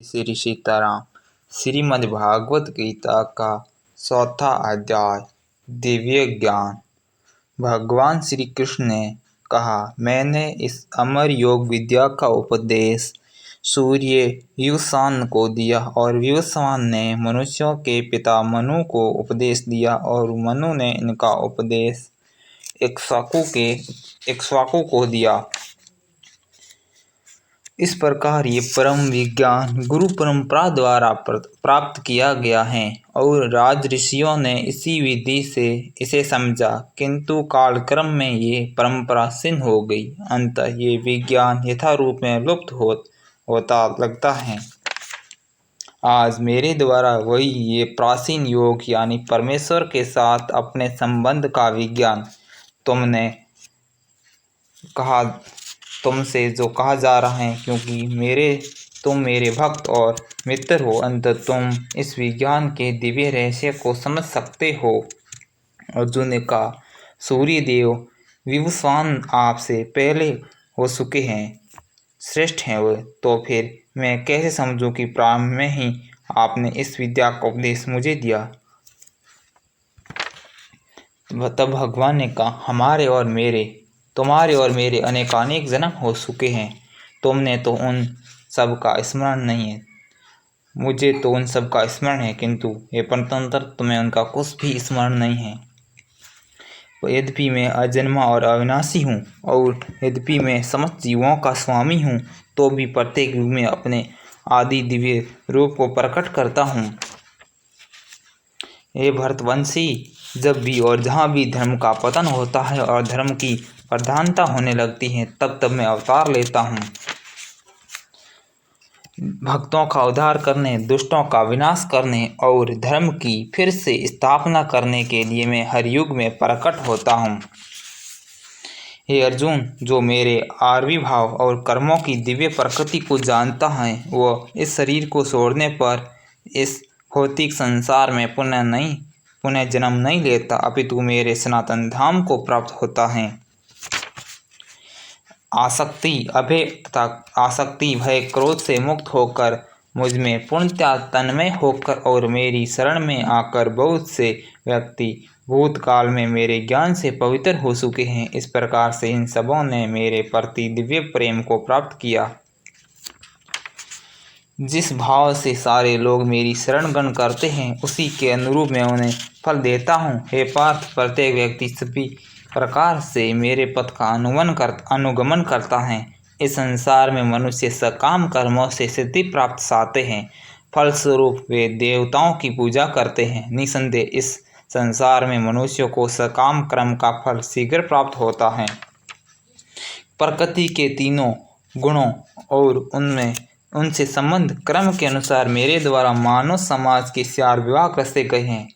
श्री सीताराम। श्रीमद्भागवत गीता का चौथा अध्याय दिव्य ज्ञान। भगवान श्री कृष्ण ने कहा, मैंने इस अमर योग विद्या का उपदेश सूर्य विवस्वान को दिया और विवस्वान ने मनुष्यों के पिता मनु को उपदेश दिया और मनु ने इनका उपदेश इक्ष्वाकु को दिया। इस प्रकार ये परम विज्ञान गुरु परंपरा द्वारा प्राप्त किया गया है और राज ऋषियों ने इसी विधि से इसे समझा, किंतु कालक्रम में ये परंपरा क्षीण हो गई। अंततः ये विज्ञान यथारूप में लुप्त होता लगता है। आज मेरे द्वारा वही ये प्राचीन योग यानी परमेश्वर के साथ अपने संबंध का विज्ञान तुमसे जो कहा जा रहा है, क्योंकि तुम मेरे भक्त और मित्र हो, अंत तुम इस विज्ञान के दिव्य रहस्य को समझ सकते हो। अर्जुन ने कहा, सूर्यदेव विवस्वान आपसे पहले हो चुके हैं, श्रेष्ठ हैं वो, तो फिर मैं कैसे समझूं कि प्रारंभ में ही आपने इस विद्या का उपदेश मुझे दिया। तब भगवान ने कहा, तुम्हारे और मेरे अनेकानेक जन्म हो चुके हैं। तुमने तो उन सब का स्मरण नहीं है, मुझे तो उन सब का स्मरण है, किंतु ये परतंत्र तुम्हें उनका कुछ भी स्मरण नहीं है। यद्यपि मैं अजन्मा और अविनाशी हूँ और यद्यपि मैं समस्त जीवों का स्वामी हूँ, तो भी प्रत्येक युग में अपने आदि दिव्य रूप को प्रकट करता हूँ। ये भरतवंशी, जब भी और जहाँ भी धर्म का पतन होता है और धर्म की प्रधानता होने लगती है, तब मैं अवतार लेता हूँ। भक्तों का उद्धार करने, दुष्टों का विनाश करने और धर्म की फिर से स्थापना करने के लिए मैं हर युग में प्रकट होता हूँ। हे अर्जुन, जो मेरे आविर्भाव और कर्मों की दिव्य प्रकृति को जानता है, वह इस शरीर को छोड़ने पर इस भौतिक संसार में पुनः जन्म नहीं लेता, अपितु मेरे सनातन धाम को प्राप्त होता है। आसक्ति भय क्रोध से मुक्त होकर मुझ में पूर्णतया तन्मय होकर और मेरी शरण में आकर बहुत से व्यक्ति भूतकाल में मेरे ज्ञान से पवित्र हो चुके हैं। इस प्रकार से इन सबों ने मेरे प्रति दिव्य प्रेम को प्राप्त किया। जिस भाव से सारे लोग मेरी शरण ग्रहण करते हैं, उसी के अनुरूप मैं उन्हें फल देता हूँ। हे पार्थ, प्रत्येक व्यक्ति सभी प्रकार से मेरे पथ का अनुगमन करता है। इस संसार में मनुष्य सकाम कर्मों से सिद्धि प्राप्त चाहते हैं, फलस्वरूप वे देवताओं की पूजा करते हैं। निसंदेह इस संसार में मनुष्यों को सकाम कर्म का फल शीघ्र प्राप्त होता है। प्रकृति के तीनों गुणों और उनसे संबंध क्रम के अनुसार मेरे द्वारा मानव समाज के 4 विभाग रचे गए हैं।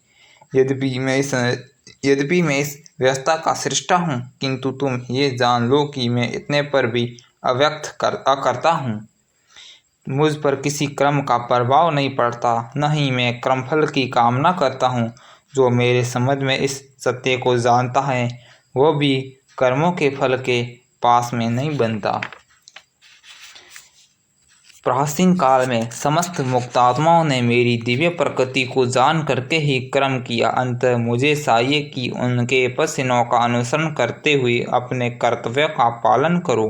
यद्यपि मैं इस व्यवस्था का सृष्टा हूँ, किंतु तुम ये जान लो कि मैं इतने पर भी अकर्ता हूँ। मुझ पर किसी कर्म का प्रभाव नहीं पड़ता, न ही मैं कर्मफल की कामना करता हूँ। जो मेरे समझ में इस सत्य को जानता है, वह भी कर्मों के फल के पास में नहीं बनता। प्राचीन काल में समस्त मुक्तात्माओं ने मेरी दिव्य प्रकृति को जान करके ही कर्म किया। अंततः मुझे चाहिए कि उनके पसीनों का अनुसरण करते हुए अपने कर्तव्य का पालन करो।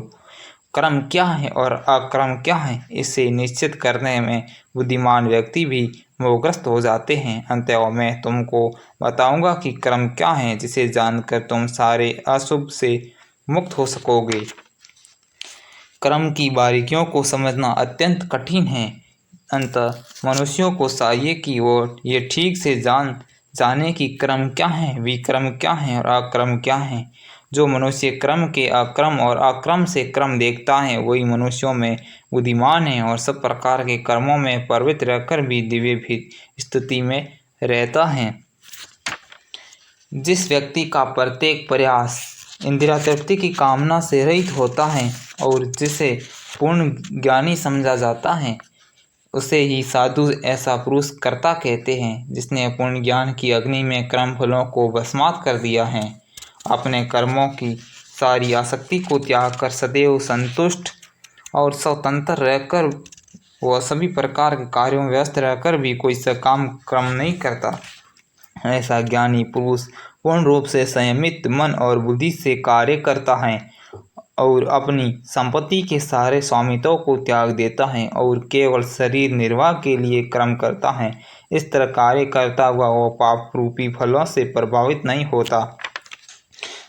कर्म क्या है और अकर्म क्या है, इसे निश्चित करने में बुद्धिमान व्यक्ति भी मोहग्रस्त हो जाते हैं। अंततः मैं तुमको बताऊंगा कि कर्म क्या है, जिसे जानकर तुम सारे अशुभ से मुक्त हो सकोगे। कर्म की बारीकियों को समझना अत्यंत कठिन है। अंततः मनुष्यों को चाहिए कि वो ये ठीक से जाने कि कर्म क्या है, विकर्म क्या है और अकर्म क्या है। जो मनुष्य कर्म के अक्रम और अक्रम से क्रम देखता है, वही मनुष्यों में बुद्धिमान है और सब प्रकार के कर्मों में प्रवृत्त रहकर भी दिव्य भी स्थिति में रहता है। जिस व्यक्ति का प्रत्येक प्रयास इंद्रिय तृप्ति की कामना से रहित होता है और जिसे पूर्ण ज्ञानी समझा जाता है, उसे ही साधु ऐसा पुरुष कर्ता कहते हैं, जिसने पूर्ण ज्ञान की अग्नि में कर्म फलों को भस्मात कर दिया है। अपने कर्मों की सारी आसक्ति को त्याग कर सदैव संतुष्ट और स्वतंत्र रहकर वह सभी प्रकार के कार्यों में व्यस्त रहकर भी कोई सकाम कर्म नहीं करता। ऐसा ज्ञानी पुरुष पूर्ण रूप से संयमित मन और बुद्धि से कार्य करता है और अपनी संपत्ति के सारे स्वामित्व को त्याग देता है और केवल शरीर निर्वाह के लिए कर्म करता है। इस तरह कार्य करता हुआ वह पाप रूपी फलों से प्रभावित नहीं होता।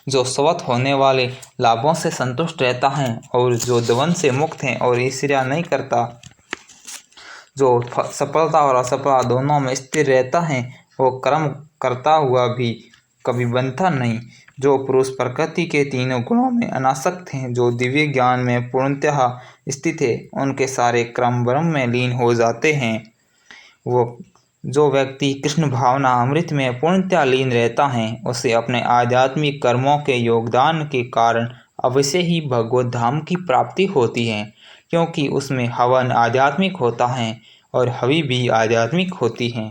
जो स्वतः होने वाले लाभों से संतुष्ट रहता है और जो द्वंद से मुक्त है और ईर्ष्या नहीं करता, जो सफलता और असफलता दोनों में स्थिर रहता है, वो कर्म करता हुआ भी कभी बंधता नहीं। जो पुरुष प्रकृति के तीनों गुणों में अनासक्त हैं, जो दिव्य ज्ञान में पूर्णतः स्थित है, उनके सारे कर्म ब्रह्म में लीन हो जाते हैं। वो जो व्यक्ति कृष्ण भावना अमृत में पूर्णतः लीन रहता है, उसे अपने आध्यात्मिक कर्मों के योगदान के कारण अवश्य ही भगवत धाम की प्राप्ति होती है, क्योंकि उसमें हवन आध्यात्मिक होता है और हवि भी आध्यात्मिक होती है।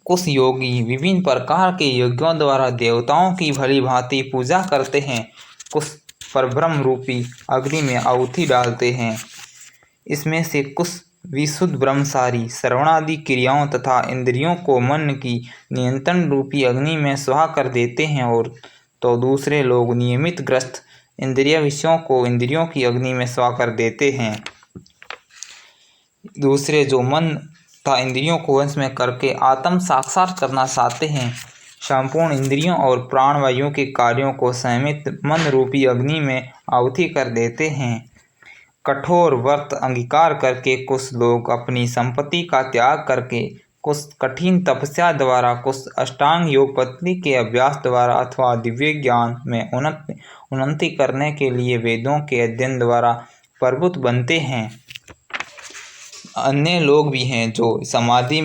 कुछ योगी विभिन्न प्रकार के यज्ञों द्वारा देवताओं की भली भांति पूजा करते हैं। कुछ परब्रह्म रूपी अग्नि में आहुति डालते हैं। इसमें से कुछ विशुद्ध ब्रह्मचारी श्रवणादि क्रियाओं तथा इंद्रियों को मन की नियंत्रण रूपी अग्नि में स्वाहा कर देते हैं, और तो दूसरे लोग नियमित ग्रस्त इंद्रिय विषयों को इंद्रियों की अग्नि में स्वाहा कर देते हैं। दूसरे जो मन तथा इंद्रियों को वश में करके आत्म साक्षात करना चाहते हैं, संपूर्ण इंद्रियों और प्राणवायु के कार्यों को संयमित मन रूपी अग्नि में आहुति कर देते हैं। कठोर व्रत अंगीकार करके कुछ लोग अपनी संपत्ति का त्याग करके, कुछ कठिन तपस्या द्वारा, कुछ अष्टांग योग पद्धति के अभ्यास द्वारा अथवा दिव्य ज्ञान में उन्नति करने के लिए वेदों के अध्ययन द्वारा प्रबुद्ध बनते हैं। अन्य लोग भी हैं जो समाधि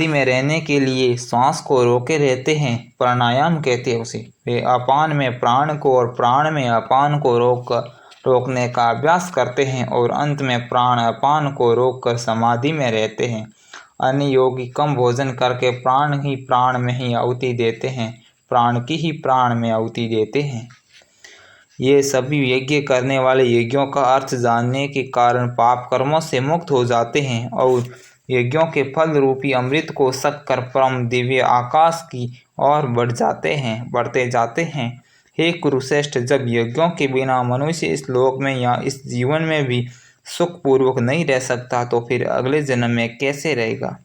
में रहने के लिए श्वास को रोके रहते हैं, प्राणायाम कहते हैं उसे। वे अपान में प्राण को और प्राण में अपान को रोकने का अभ्यास करते हैं और अंत में प्राण अपान को रोककर समाधि में रहते हैं। अन्य योगी कम भोजन करके प्राण ही प्राण में ही आहुति देते हैं, प्राण की ही प्राण में आहुति देते हैं। ये सभी यज्ञ करने वाले यज्ञों का अर्थ जानने के कारण पाप कर्मों से मुक्त हो जाते हैं और यज्ञों के फल रूपी अमृत को सककर परम दिव्य आकाश की ओर बढ़ते जाते हैं। हे कुरुश्रेष्ठ, जब यज्ञों के बिना मनुष्य इस लोक में या इस जीवन में भी सुखपूर्वक नहीं रह सकता, तो फिर अगले जन्म में कैसे रहेगा।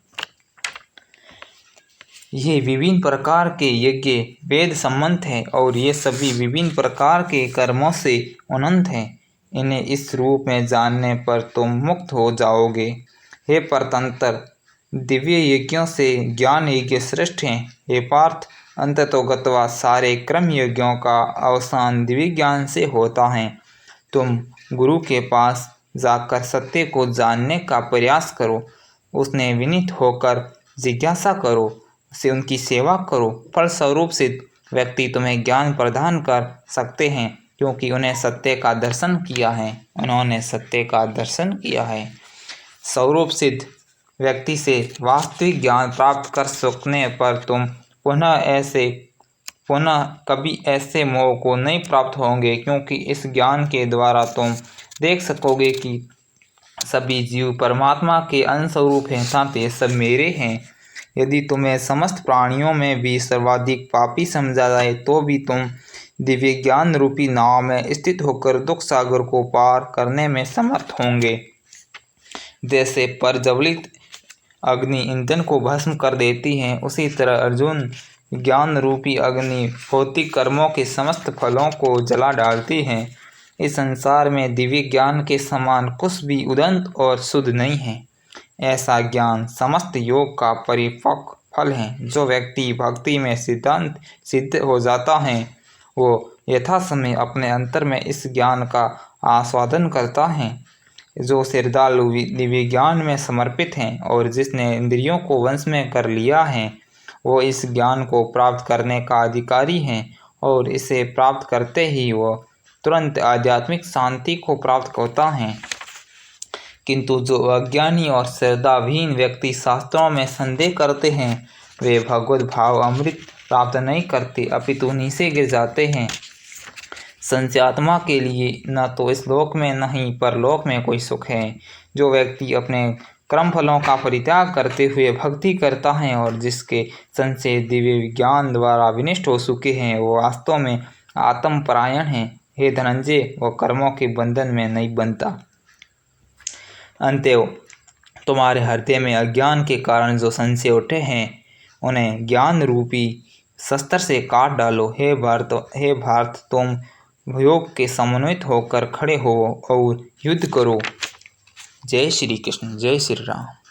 ये विभिन्न प्रकार के यज्ञ वेद सम्मत हैं और ये सभी विभिन्न प्रकार के कर्मों से अनंत हैं। इन्हें इस रूप में जानने पर तुम मुक्त हो जाओगे। हे परतंत्र, दिव्य यज्ञों से ज्ञान यज्ञ श्रेष्ठ हैं। हे पार्थ, अंततोगत्वा सारे क्रम यज्ञों का अवसान दिव्य ज्ञान से होता है। तुम गुरु के पास जाकर सत्य को जानने का प्रयास करो, उसने विनीत होकर जिज्ञासा करो, से उनकी सेवा करो। फलस्वरूप सिद्ध व्यक्ति तुम्हें ज्ञान प्रदान कर सकते हैं, क्योंकि उन्होंने सत्य का दर्शन किया है। स्वरूप सिद्ध व्यक्ति से वास्तविक ज्ञान प्राप्त कर सकने पर तुम पुनः कभी ऐसे मोह को नहीं प्राप्त होंगे, क्योंकि इस ज्ञान के द्वारा तुम देख सकोगे कि सभी जीव परमात्मा के अंशस्वरूप हैं तथा ये सब मेरे हैं। यदि तुम्हें समस्त प्राणियों में भी सर्वाधिक पापी समझा जाए, तो भी तुम दिव्य ज्ञान रूपी नाव में स्थित होकर दुख सागर को पार करने में समर्थ होंगे। जैसे प्रज्वलित अग्नि ईंधन को भस्म कर देती है, उसी तरह अर्जुन ज्ञान रूपी अग्नि भौतिक कर्मों के समस्त फलों को जला डालती है। इस संसार में दिव्य ज्ञान के समान कुछ भी उदंत और शुद्ध नहीं है। ऐसा ज्ञान समस्त योग का परिपक्व फल है। जो व्यक्ति भक्ति में सिद्ध हो जाता है, वो यथासमय अपने अंतर में इस ज्ञान का आस्वादन करता है। जो श्रद्धालु दिव्य ज्ञान में समर्पित हैं और जिसने इंद्रियों को वश में कर लिया है, वो इस ज्ञान को प्राप्त करने का अधिकारी हैं और इसे प्राप्त करते ही वो तुरंत आध्यात्मिक शांति को प्राप्त होता है। किंतु जो अज्ञानी और श्रद्धाहीन व्यक्ति शास्त्रों में संदेह करते हैं, वे भगवत भाव अमृत प्राप्त नहीं करते, अपितु नीचे गिर जाते हैं। संशयात्मा के लिए न तो इस लोक में न ही परलोक में कोई सुख है। जो व्यक्ति अपने कर्म फलों का परित्याग करते हुए भक्ति करता है और जिसके संशय दिव्य विज्ञान द्वारा विनष्ट हो चुके हैं, वो वास्तव में आत्मपरायण है। हे धनंजय, वो कर्मों के बंधन में नहीं बनता। अंतएव तुम्हारे हृदय में अज्ञान के कारण जो संशय उठे हैं, उन्हें ज्ञान रूपी शस्त्र से काट डालो। हे भारत, तुम योग के समन्वित होकर खड़े हो और युद्ध करो। जय श्री कृष्ण, जय श्री राम।